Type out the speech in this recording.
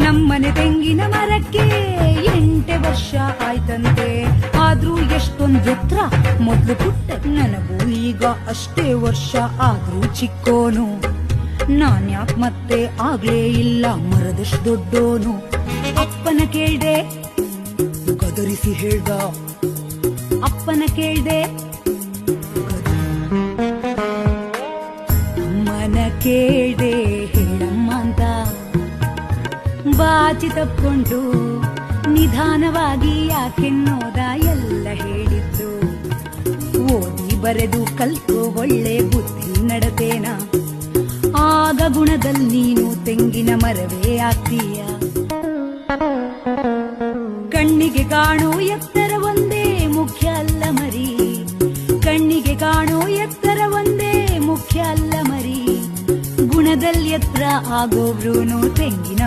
ನಮ್ಮನೆ ತೆಂಗಿನ ಮರಕ್ಕೆ 8 ವರ್ಷ ಆಯ್ತಂತೆ. ಆದ್ರೂ ಎಷ್ಟೊಂದು ಎತ್ರ, ಮೊದ್ಲು ಪುಟ್ಟ, ನನಗೂ ಈಗ ಅಷ್ಟೇ ವರ್ಷ. ಆದ್ರೂ ಚಿಕ್ಕೋನು, ನಾನ್ಯಾಕ್ ಮತ್ತೆ ಆಗ್ಲೇ ಇಲ್ಲ ಮರದಷ್ಟು ದೊಡ್ಡೋನು. ಅಪ್ಪನ ಕೇಳ್ದೆ, ಗದರಿಸಿ ಹೇಳ್ದ. ಅಪ್ಪನ ಕೇಳ್ದೆ, ಅಮ್ಮನ ಕೇಳ್ದೆ, ಹೇಳಮ್ಮ ಅಂತ. ಬಾಚಿ ತಪ್ಕೊಂಡು ನಿಧಾನವಾಗಿ ಯಾಕೆನ್ನೋದ ಎಲ್ಲ ಹೇಳಿದ್ದು. ಓದಿ ಬರೆದು ಕಲ್ತು ಒಳ್ಳೆ ಬುದ್ಧಿ ನಡತೇನ, ಆಗ ಗುಣದಲ್ಲಿ ನೀನು ತೆಂಗಿನ ಮರವೇ ಆಗ್ತೀಯ. ಕಣ್ಣಿಗೆ ಕಾಣೋ ಎತ್ತರ ಒಂದೇ ಮುಖ್ಯ ಅಲ್ಲ ಮರಿ, ಕಣ್ಣಿಗೆ ಕಾಣೋ ಎತ್ತರ ಒಂದೇ ಮುಖ್ಯ ಅಲ್ಲ ಮರಿ. ಗುಣದಲ್ಲಿ ಎತ್ತರ ಆಗೋವ್ರೂನು ತೆಂಗಿನ